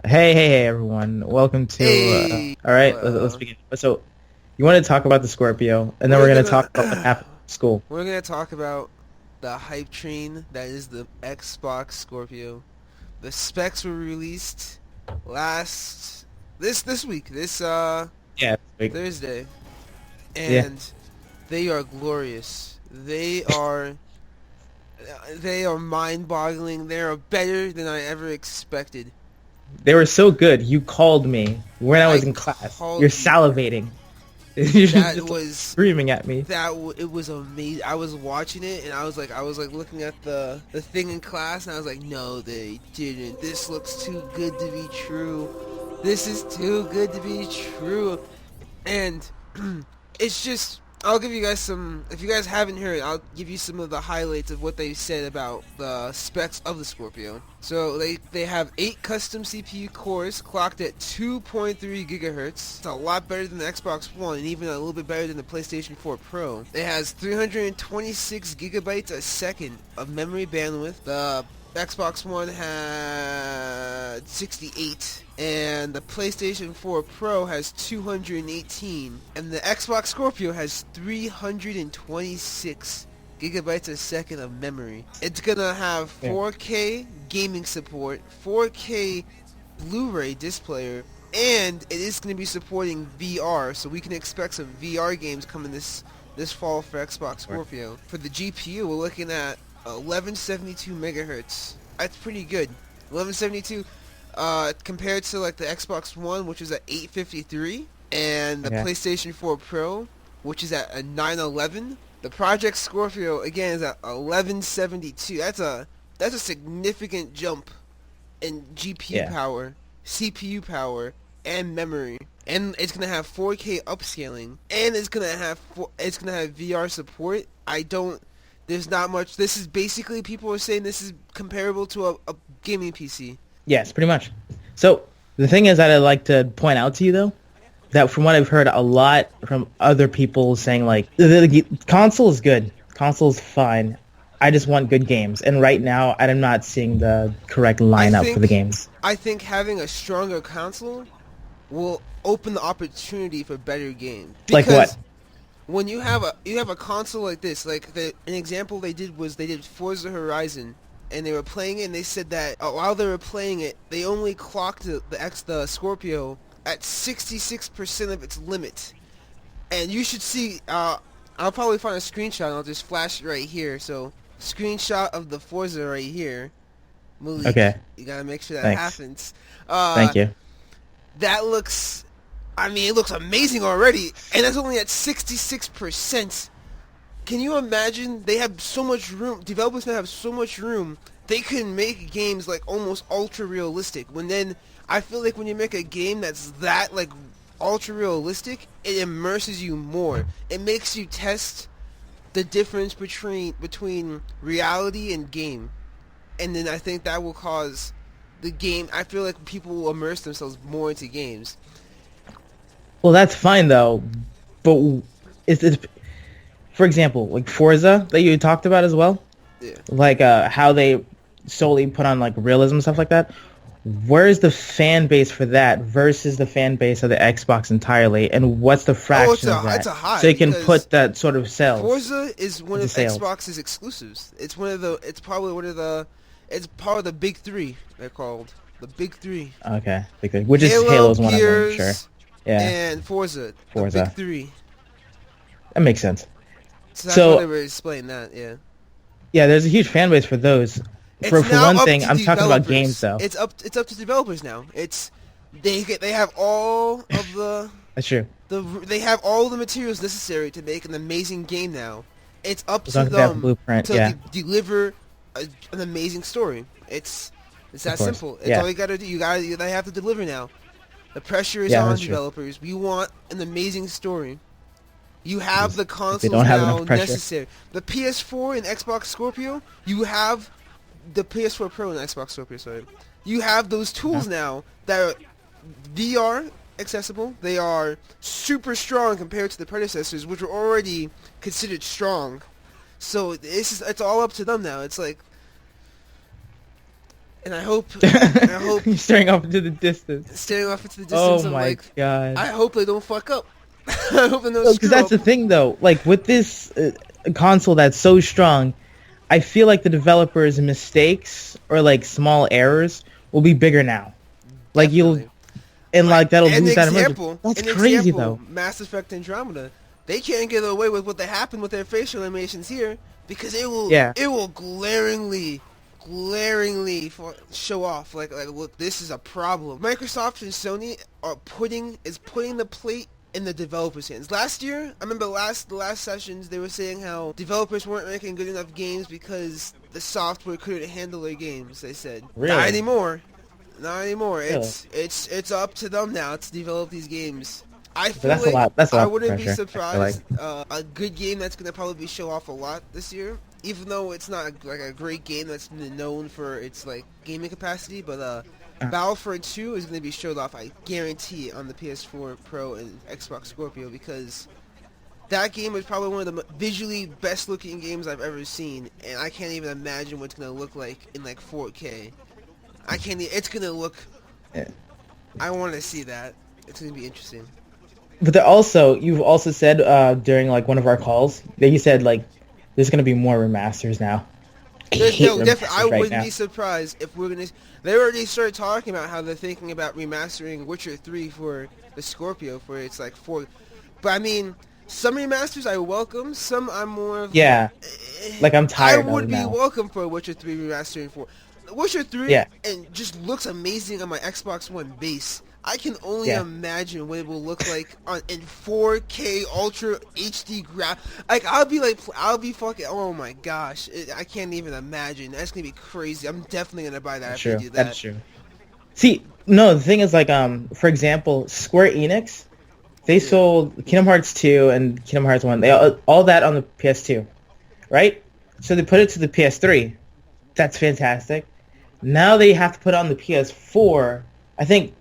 Hey, everyone. Welcome to, Hey, all right, let's begin. So, you want to talk about the Scorpio, and then we're we're going to talk about what gonna happened at school. we're gonna talk about the hype train that is the Xbox Scorpio. The specs were released last this week, Yeah, this week. Thursday, Yeah. and they are glorious. They are mind-boggling. They are better than I ever expected. They were so good. You called me when I was I in class. You're called you. salivating. You're That just like was screaming at me. it was amazing. I was watching it and I was like looking at the thing in class and I was like, no, they didn't. This looks too good to be true. This is too good to be true. And it's just I'll give you guys some. If you guys haven't heard, I'll give you some of the highlights of what they said about the specs of the Scorpio. So they have 8 custom CPU cores clocked at 2.3 gigahertz. It's a lot better than the Xbox One and even a little bit better than the PlayStation 4 Pro. It has 326 gigabytes a second of memory bandwidth. The Xbox One had 68, and the PlayStation 4 Pro has 218, and the Xbox Scorpio has 326 gigabytes a second of memory. It's gonna have Yeah. 4K gaming support, 4K Blu-ray disc player, and it is going to be supporting VR, so we can expect some VR games coming this fall for Xbox Scorpio. For the GPU, we're looking at 1172 megahertz. That's pretty good. 1172 compared to like the Xbox One, which is at 853, and the Okay. PlayStation 4 Pro, which is at a 911. The Project Scorpio again is at 1172. That's a significant jump in GPU Yeah. power, CPU power, and memory. And it's gonna have 4K upscaling, and it's gonna have VR support. There's not much. This is basically people are saying this is comparable to a gaming PC. Yes, pretty much. So, the thing is that I'd like to point out to you, though, that from what I've heard a lot from other people saying, like, the console is good. Console is fine. I just want good games. And right now, I'm not seeing the correct I lineup for the think games. I think having a stronger console will open the opportunity for better games Like because what? when you have a console like this, like an example they did was they did Forza Horizon, and they were playing it, and they said that while they were playing it, they only clocked the Scorpio at 66% of its limit. And you should see. I'll probably find a screenshot, and I'll just flash it right here. So screenshot of the Forza right here. Okay. Malik, you gotta make sure that Thanks. happens. Uh, Thank you. that looks I mean, it looks amazing already, and that's only at 66%. Can you imagine? They have so much room. Developers now have so much room. They can make games like almost ultra realistic. When then, I feel like when you make a game that's that like ultra realistic, it immerses you more. It makes you test the difference between reality and game, and then I think that will cause the game. I feel like people will immerse themselves more into games. Well, that's fine though, but is it, for example, like Forza that you talked about as well, Yeah. like how they solely put on like realism and stuff like that. Where's the fan base for that versus the fan base of the Xbox entirely, and what's the Oh, fraction of it's that? a high So you can because put that sort of sales Forza is one into of sales. Xbox's exclusives. It's one of the. It's probably one of the. It's part of the big three. They're called the big three: Okay, because which is Halo, Halo's one of them, sure. Gears, Yeah, and Forza. The big Forza. three. That makes sense. So that's why they So were explaining that. Yeah. yeah, there's a huge fan base for those. It's For now one up thing, to I'm talking about games developers. though. It's up to developers now. They have all of That's true. they have all the materials necessary to make an amazing game now. It's up As to long as they have the them blueprint, to yeah, deliver an amazing story. It's of that course. simple. It's Yeah, all you gotta do. They have to deliver now. The pressure is yeah, on that's true. developers. We want an amazing story. You have 'Cause the if they consoles don't have now enough pressure. necessary. The PS4 and Xbox Scorpio. You have the PS4 Pro and Xbox Scorpio. Sorry, you have those Uh-huh. tools now that are VR accessible. They are super strong compared to the predecessors, which were already considered strong. So it's all up to them now. It's like And I hope You're staring off into the distance. staring off into the Oh distance, I'm my like, god. I hope they don't fuck up. I hope they don't Because screw that's up. the thing, though. Like with this console that's so strong, I feel like the developers' mistakes or like small errors will be bigger now. Like you'll Definitely. and Like like that'll lose that immersion. That's an crazy, example, though. Mass Effect Andromeda. They can't get away with what they happened with their facial animations here because Yeah. it will glaringly show off like look, this is a problem. Microsoft and Sony are putting the plate in the developers' hands. Last year, I remember the last sessions they were saying how developers weren't making good enough games because the software couldn't handle their games. They said, not Really? anymore. Not anymore. Really? It's up to them now to develop these games. I But feel that's a like lot. That's a I lot of wouldn't be pressure. I feel like. surprised. A good game that's gonna probably show off a lot this year, even though it's not like a great game that's been known for its like gaming capacity. But Battlefront 2 is gonna be showed off. I guarantee on the PS4 Pro and Xbox Scorpio because that game is probably one of the visually best looking games I've ever seen, and I can't even imagine what it's gonna look like in like 4K. I can't. It's gonna look. Yeah. I want to see that. It's gonna be interesting. But you've also said during like one of our calls that you said like there's gonna be more remasters now. I hate Definitely. I remasters right wouldn't now. be surprised if we're gonna. They already started talking about how they're thinking about remastering Witcher 3 for the Scorpio for its like 4. But I mean, some remasters I welcome. Some I'm more of. Yeah, like I'm tired I of would it be now. welcome for a Witcher 3 remastering for. Witcher 3 Yeah. and just looks amazing on my Xbox One base. I can only Yeah. imagine what it will look like in 4K Ultra HD Like I'll be fucking. Oh my gosh, I can't even imagine. That's gonna be crazy. I'm definitely gonna buy that That's if they true. do that. That's true. See, no, the thing is like for example, Square Enix, they Yeah. sold Kingdom Hearts 2 and Kingdom Hearts 1. They all that on the PS2, right? So they put it to the PS3. That's fantastic. Now they have to put it on the PS4. I think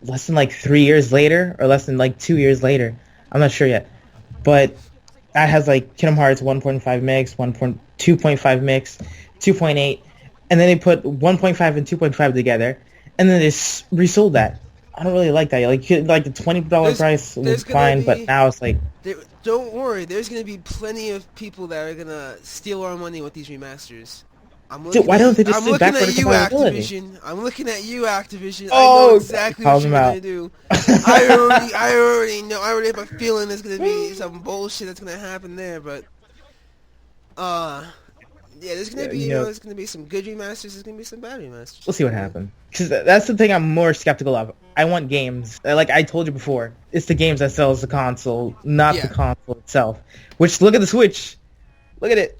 less than like 3 years later, or less than like 2 years later. I'm not sure yet, but that has like Kingdom Hearts 1.5 mix, 1.2.5 mix, 2.8, and then they put 1.5 and 2.5 together, and then they resold that. I don't really like that. Like the $20 price was there's gonna fine, but be- now it's like Don't worry, there's gonna be plenty of people that are gonna steal our money with these remasters. Dude, why don't they just I'm do looking backward at you, compatibility? Activision. I'm looking at you, Activision. I Oh, know exactly call what you're them gonna out. do. I already know. I already have a feeling there's gonna be some bullshit that's gonna happen there. But, yeah, there's gonna Yeah, be you know- there's gonna be some good remasters. There's gonna be some bad remasters. We'll see what happens. Because that's the thing I'm more skeptical of. I want games. Like I told you before, it's the games that sells the console, not Yeah. the console itself. Which, look at the Switch. Look at it.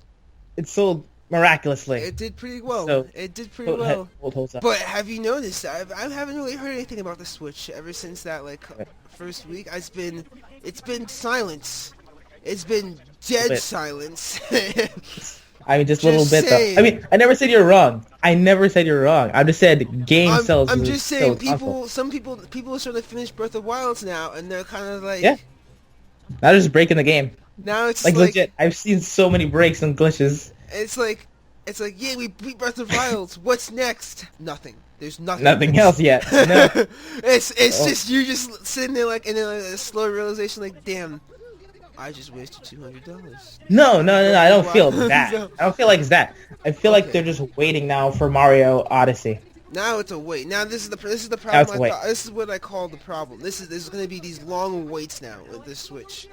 It sold miraculously. It did pretty well. So- It did pretty well. Hold up. But have you noticed? I haven't really heard anything about the Switch ever since that like first week. It's been silence. It's been dead bit. silence. I mean, just a little Just bit saying. though. I mean, I never said you're wrong. I never said you're wrong. I just said game sells. I'm just saying, sells console. some people are starting to finish Breath of Wilds now, and they're kind of like, Yeah. Not just breaking the game. now it's Like like, legit, I've seen so many breaks and glitches. it's like, yeah, we beat Breath of Wilds. What's next? Nothing. There's nothing. Nothing else yet. No. it's Oh. just you just sitting there like in a slow realization, like, damn, I just wasted $200. No. I don't feel Wow. that. I don't feel like it's that. I feel like Okay. they're just waiting now for Mario Odyssey. Now it's a wait. Now this is the Now it's problem. a wait. This is what I call the problem. There's going to be these long waits now with this Switch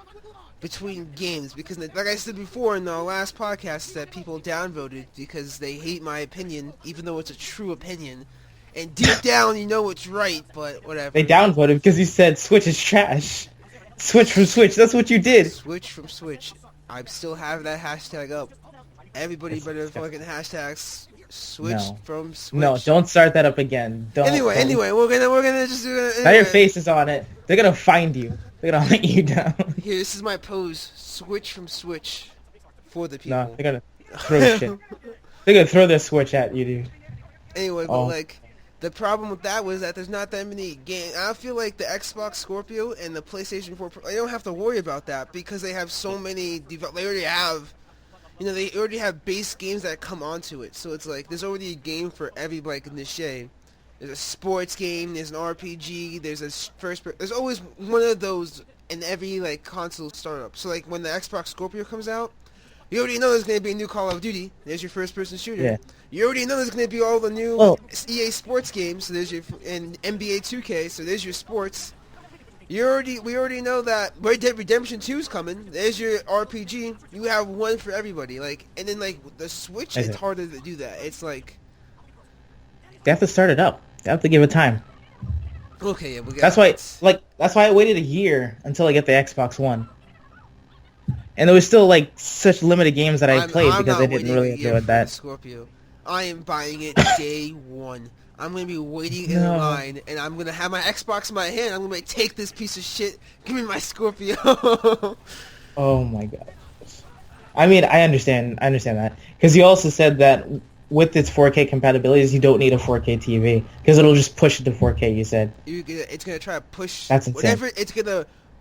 between games because, like I said before in the last podcast, that people downvoted because they hate my opinion, even though it's a true opinion. And deep down, you know it's right, but whatever. They downvoted because you said Switch is trash. Switch from Switch. That's what you did. Switch from Switch. I still have that hashtag up. Everybody better fucking hashtags Switch No. from Switch. No, don't start that up again. Don't. Anyway, we're gonna just do it. Now your face is on it. They're gonna find you. They're gonna hunt you down. Here, this is my pose. Switch from Switch for the people. No, they're gonna throw shit. They're gonna throw their Switch at you, dude. Anyway, but Oh. like, the problem with that was that there's not that many games. I feel like the Xbox Scorpio and the PlayStation 4 Pro, they don't have to worry about that because they have so many. They already have, You know, they already have base games that come onto it, so it's like there's already a game for everybody in this niche. There's a sports game, there's an RPG, there's a there's always one of those in every like console startup. So like when the Xbox Scorpio comes out, you already know there's going to be a new Call of Duty. There's your first-person shooter. Yeah. You already know there's going to be all the new Well, EA Sports games. So there's your and NBA 2K. So there's your sports. We already know that Red Dead Redemption 2 is coming. There's your RPG. You have one for everybody. Like, and then like the Switch, it's harder to do that. It's like they have to start it up. They have to give it time. okay, yeah, we got. That's why I waited a year until I get the Xbox One. And there was still like such limited games that I played because I didn't really enjoy that. Scorpio. I am buying it day one. I'm going to be waiting in line, and I'm going to have my Xbox in my hand. I'm going to take this piece of shit. Give me my Scorpio. Oh my god. I mean, I understand that. Because you also said that with its 4K compatibilities, you don't need a 4K TV. Because it'll just push it to 4K, you said. It's going to try to push... That's insane.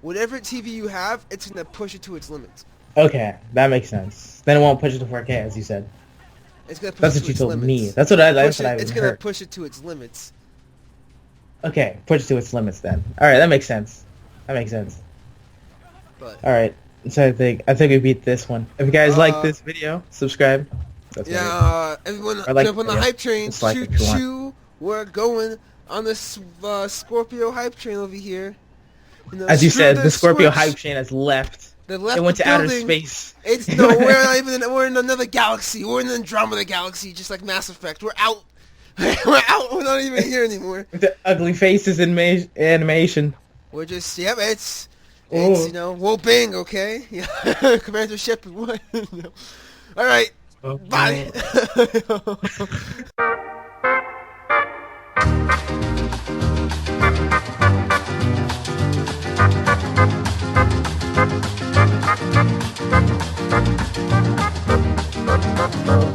Whatever TV you have, it's going to push it to its limits. Okay, that makes sense. Then it won't push it to 4K, as you said. It's gonna push that's it what to you its told limits. me. That's what I It's gonna push it to its limits. Okay, push it to its limits then. All right, that makes sense. But all right, so I think we beat this one. If you guys like this video, subscribe. Everyone like, jump on the hype train. Dislike Choo if you want. choo. We're going on the Scorpio hype train over here. You know, As you said, the Scorpio Switch. hype train has left. They left It went the to outer building. space. We're in another galaxy. We're in the Andromeda galaxy, just like Mass Effect. We're out. We're out. We're not even here anymore. With the ugly faces in animation. We're just it's you know, whoa bang, okay? Yeah. Commander Shepard, what? No. All right. Bye. Oh.